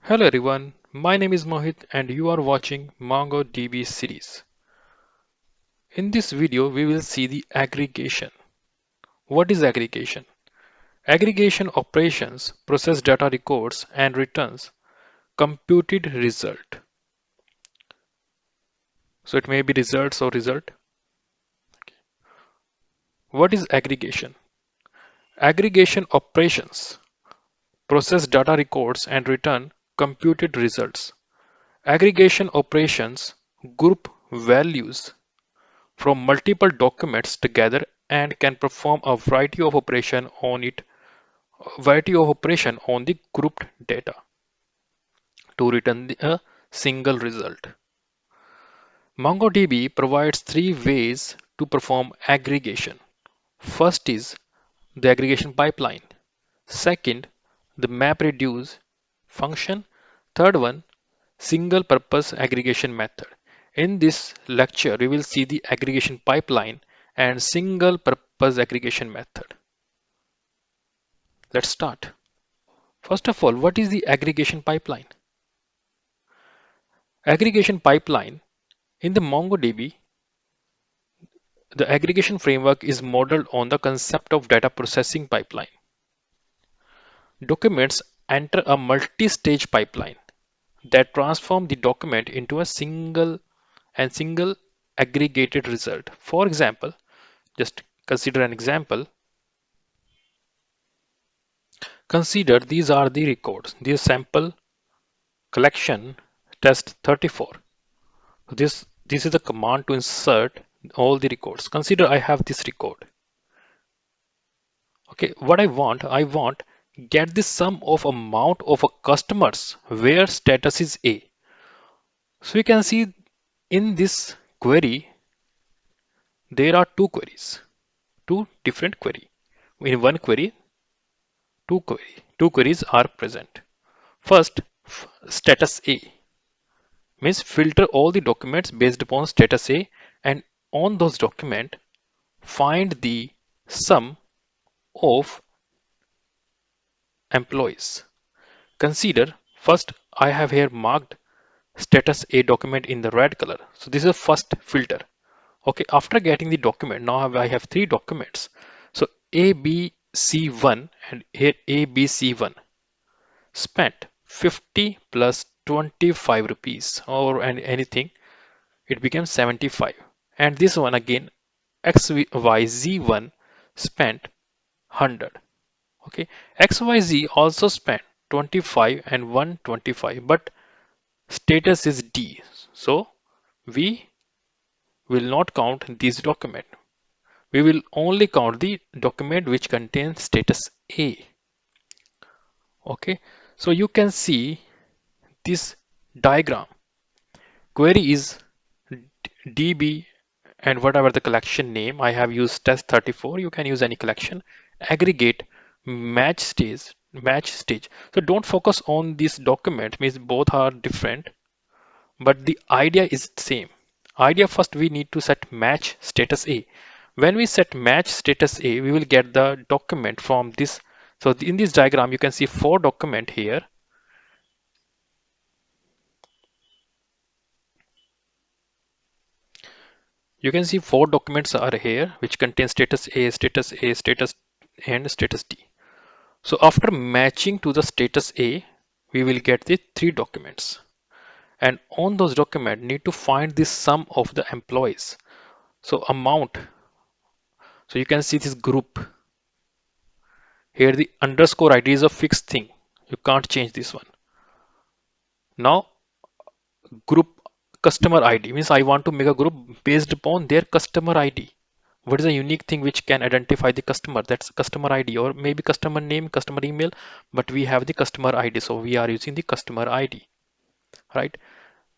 Hello everyone, my name is Mohit and you are watching MongoDB series. In this video, we will see the aggregation. What is aggregation? Aggregation operations process data records and returns computed result. So it may be results or result. What is aggregation? Aggregation operations process data records and return computed results. Aggregation operations group values from multiple documents together and can perform a variety of operation on the grouped data to return a single result. MongoDB provides three ways to perform aggregation. First is the aggregation pipeline. Second, the MapReduce function. Third one, single purpose aggregation method. In this lecture, we will see the aggregation pipeline and single purpose aggregation method. Let's start. First of all, what is the aggregation pipeline? Aggregation pipeline in the MongoDB, the aggregation framework is modeled on the concept of data processing pipeline. Documents enter a multi-stage pipeline that transform the document into a single aggregated result. For example, just consider an example. Consider these are the records. This sample collection test 34. This is the command to insert all the records. Consider I have this record. Okay, what I want get the sum of amount of a customers where status is A. So you can see in this query there are two different query. In one query, two queries are present. First, status A means filter all the documents based upon status A, and on those documents find the sum of employees. Consider first I have here marked status A document in the red color. So this is the first filter. Okay, after getting the document, now I have three documents. So ABC1 and here ABC1 spent 50 plus 25 rupees or anything, it became 75. And this one again XYZ1 spent 100. Okay, XYZ also spent 25 and 125, but status is D. So we will not count this document. We will only count the document which contains status A. Okay, so you can see this diagram. Query is DB and whatever the collection name. I have used test 34. You can use any collection. Aggregate match stage. So don't focus on this document, means both are different, but the idea is same. Idea first we need to set match status A. When we set match status A, we will get the document from this. So in this diagram, you can see four document here. You can see four documents are here, which contain status A, status A, status and status D. So after matching to the status A, we will get the three documents. And on those documents, need to find the sum of the employees. So amount. So you can see this group. Here the underscore ID is a fixed thing. You can't change this one. Now group customer ID means I want to make a group based upon their customer ID. What is a unique thing which can identify the customer? That's customer ID or maybe customer name, customer email, but we have the customer ID. So we are using the customer ID, right?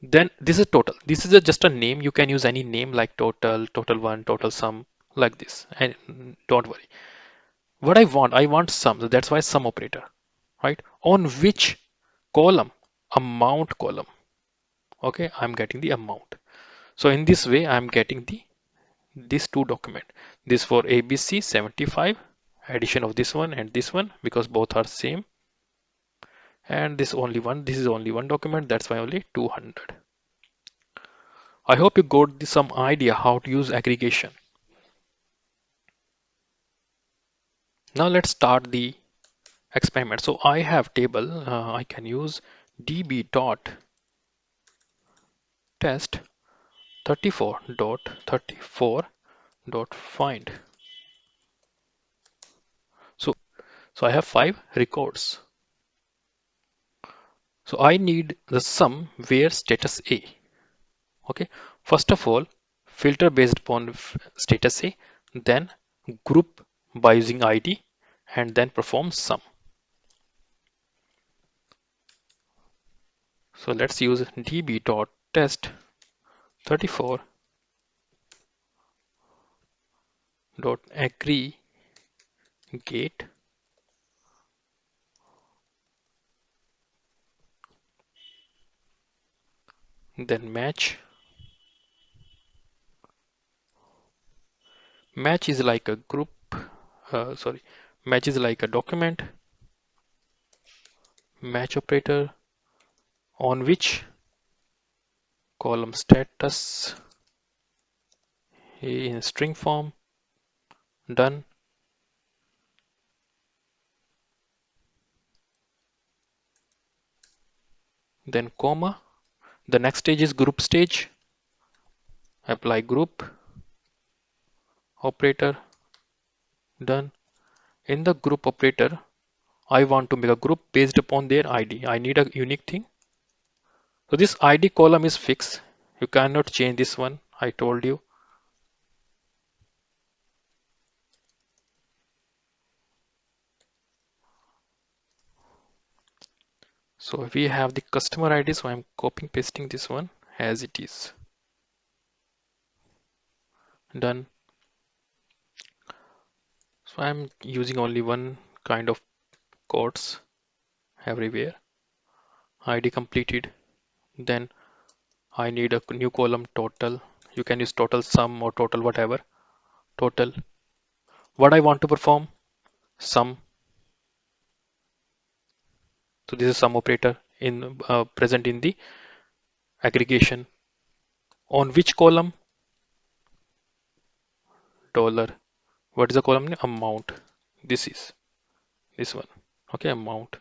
Then this is total. This is just a name. You can use any name like total, total one, total sum, like this. And don't worry. What I want sum. So that's why sum operator, right? On which column? Amount column. Okay, I'm getting the amount. So in this way, I'm getting these two document. This for ABC 75, addition of this one and this one because both are same. And this is only one document, that's why only 200. I hope you got some idea how to use aggregation. Now let's start the experiment. So I have table, I can use db dot test 34.34 dot find. So so I have 5 records. So I need the sum where status A. Okay, first of all, filter based upon status A, then group by using ID, and then perform sum. So let's use db.test 34.aggregate, then match. Match is like a group, sorry, match is like a document, match operator on which column status in string form, done. Then comma. The next stage is group stage. Apply group operator, done. In the group operator, I want to make a group based upon their ID. I need a unique thing. So this ID column is fixed. You cannot change this one. I told you. So we have the customer ID. So I'm copying pasting this one as it is. Done. So I'm using only one kind of codes everywhere. ID completed. Then I need a new column total. You can use total sum or total whatever. Total. What I want to perform? Sum. So this is sum operator in present in the aggregation. On which column? Dollar. What is the column name? Amount. This is this one. Okay, amount.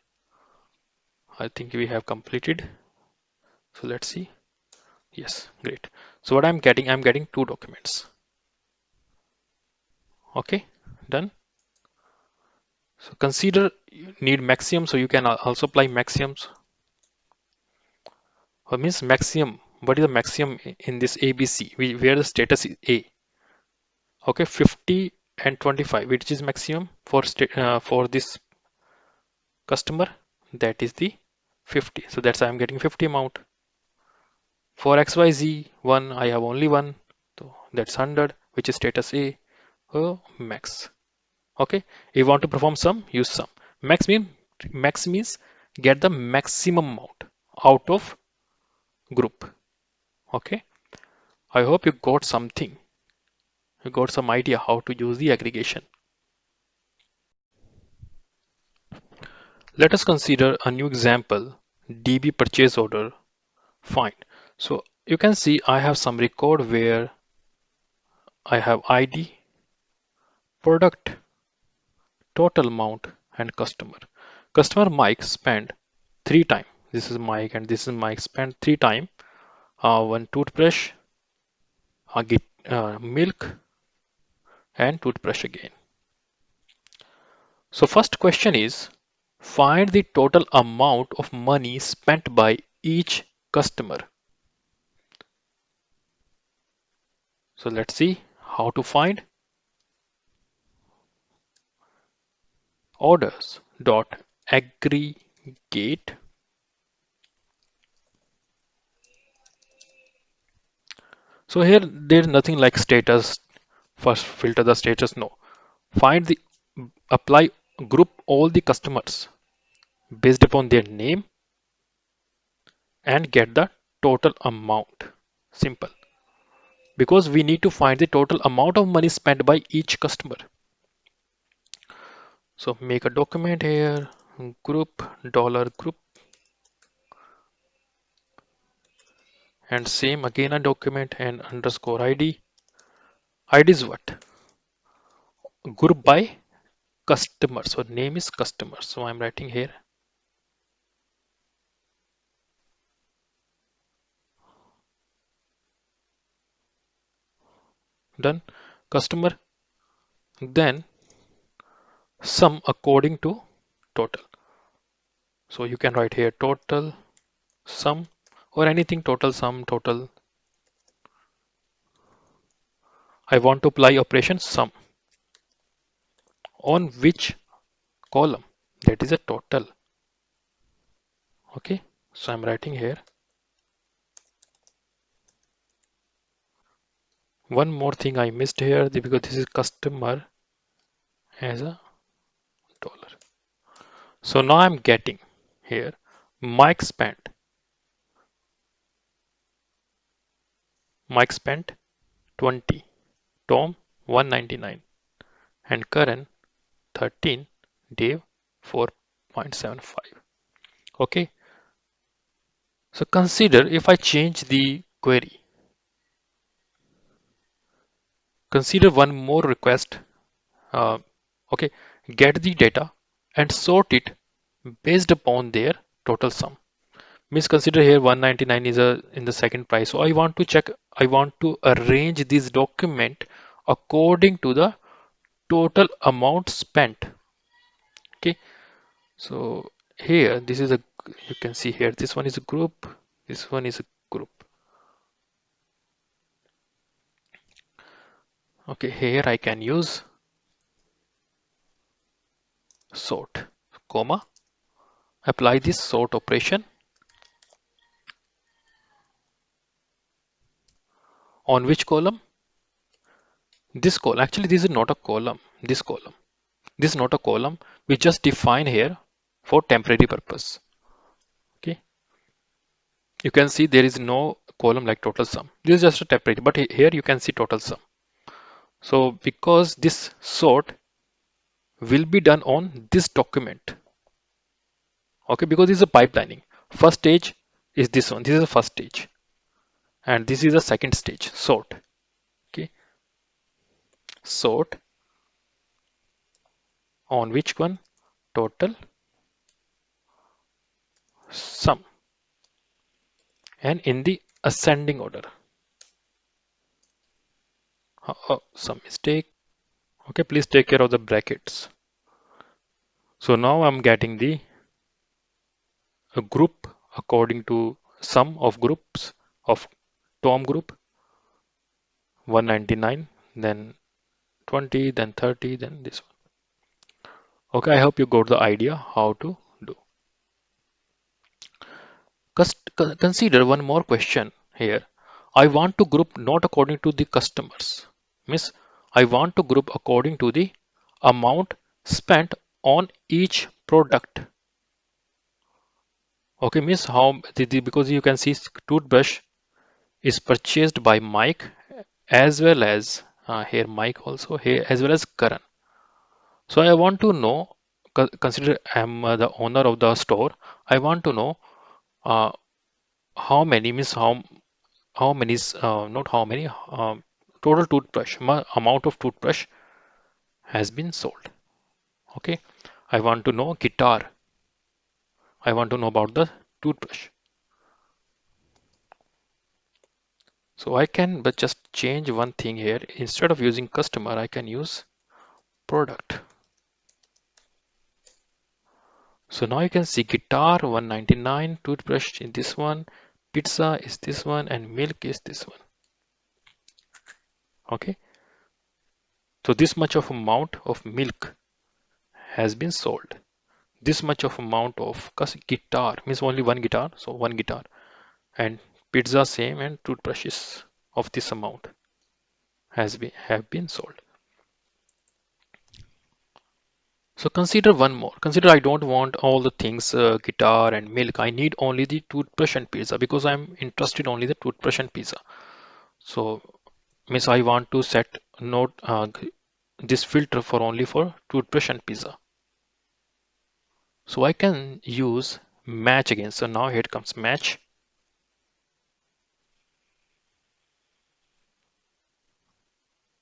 I think we have completed. So let's see. Yes, great. So what I'm getting 2 documents. Okay, done. So consider you need maximum, so you can also apply maximums. What means maximum? What is the maximum in this ABC? Where the status is A. Okay, 50 and 25, which is maximum for this customer? That is the 50. So that's I'm getting 50 amount. For XYZ one, I have only one. So that's 100, which is status A. Oh, max. Okay, if you want to perform sum, use sum. Max means get the maximum amount out of group. Okay, I hope you got something. You got some idea how to use the aggregation. Let us consider a new example, DB purchase order find. So you can see I have some record where I have ID, product, total amount, and customer. Customer Mike spent 3 times. This is Mike and this is Mike spent 3 times. One toothbrush, get milk, and toothbrush again. So first question is find the total amount of money spent by each customer. So let's see how to find orders dot aggregate. So here there's nothing like status. First filter the status. No. Find the apply group all the customers based upon their name and get the total amount. Simple. Because we need to find the total amount of money spent by each customer. So make a document here, group, dollar group. and same again a document and underscore id. Id is what? Group by customer. So name is customer. So I'm writing here done customer. Then sum according to total. So you can write here total sum or anything total sum total. I want to apply operation sum on which column? That is a total. Okay. So I'm writing here one more thing I missed here because this is customer as a dollar. So now I'm getting here Mike spent. Mike spent 20, Tom 199, and Karan 13, Dave 4.75. Okay, so consider if I change the query, consider one more request. Uh, okay, get the data and sort it based upon their total sum. Means consider here 199 is a in the second price. So I want to check, I want to arrange this document according to the total amount spent. Okay, so here this is a, you can see here this one is a group, this one is a group. Okay, here I can use sort, comma, apply this sort operation on which column? This column. Actually, this is not a column. This column. This is not a column. We just define here for temporary purpose. Okay. You can see there is no column like total sum. This is just a temporary, but here you can see total sum. So because this sort will be done on this document. Okay, because this is a pipelining. First stage is this one. This is the first stage. And this is the second stage, sort. Okay. Sort on which one? Total sum. And in the ascending order. Some mistake. Okay, please take care of the brackets. So now I'm getting the a group according to sum of groups of Tom group 199, then 20, then 30, then this one. Okay, I hope you got the idea how to do. Consider one more question here. I want to group not according to the customers. Means I want to group according to the amount spent on each product. Okay, means how because you can see toothbrush is purchased by Mike as well as here Mike also here as well as Karan. So I want to know, consider I'm the owner of the store. I want to know uh, how many means how many is not how many total toothbrush amount of toothbrush has been sold. Okay, I want to know guitar. I want to know about the toothbrush. So I can but just change one thing here. Instead of using customer, I can use product. So now you can see guitar 199, toothbrush in this one, pizza is this one, and milk is this one. Okay. So this much of amount of milk has been sold. This much of amount of guitar means only one guitar. So one guitar and pizza same and toothbrushes of this amount have been sold. So consider one more. Consider I don't want all the things guitar and milk. I need only the toothbrush and pizza because I'm interested only the toothbrush and pizza. So means I want to set note this filter for only for toothbrush and pizza. So I can use match again. So now here comes match.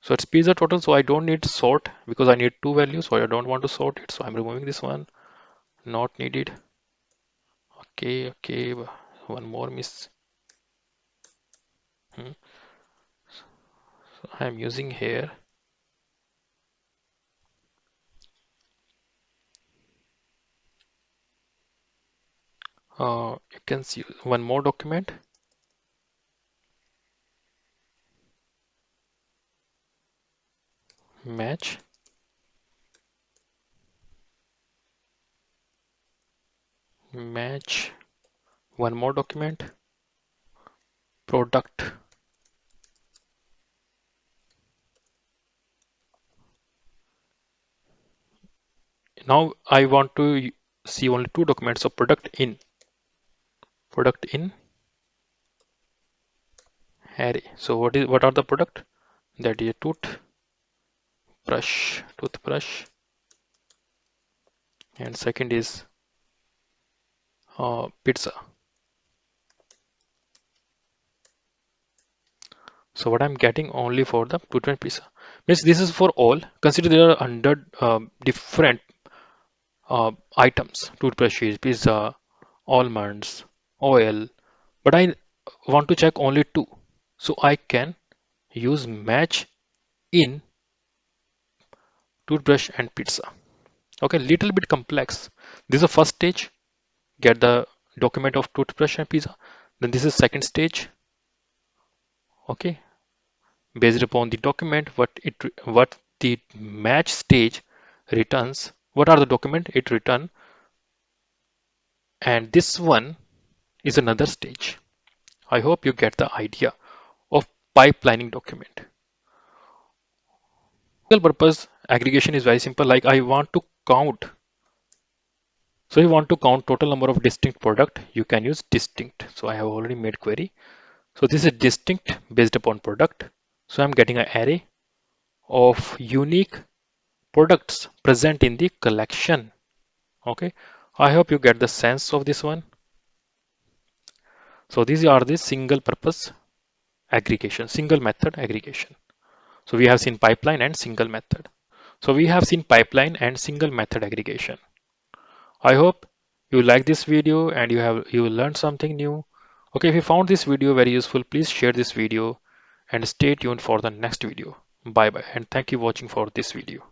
So it's pizza total, so I don't need sort because I need two values, so I don't want to sort it. So I'm removing this one, not needed. Okay, one more miss. So I'm using here. You can see one more document. Match. Match. One more document. Product. Now I want to see only two documents. So product in array. So what are the product? That is a toothbrush, and second is pizza. So what I'm getting only for the toothbrush pizza means this is for all. Consider there are 100 different items: toothbrushes, pizza, almonds, oil. But I want to check only two, so I can use match in toothbrush and pizza. Okay, little bit complex. This is the first stage. Get the document of toothbrush and pizza. Then this is second stage. Okay, based upon the document, what the match stage returns. What are the document it return? And this one is another stage. I hope you get the idea of pipelining document. Single purpose aggregation is very simple. Like I want to count. So you want to count total number of distinct product, you can use distinct. So I have already made query. So this is distinct based upon product. So I'm getting an array of unique products present in the collection. Okay. I hope you get the sense of this one. So these are the single purpose aggregation, single method aggregation. So we have seen pipeline and single method. So we have seen pipeline and single method aggregation. I hope you like this video and you learned something new. Okay, if you found this video very useful, please share this video and stay tuned for the next video. Bye bye and thank you for watching for this video.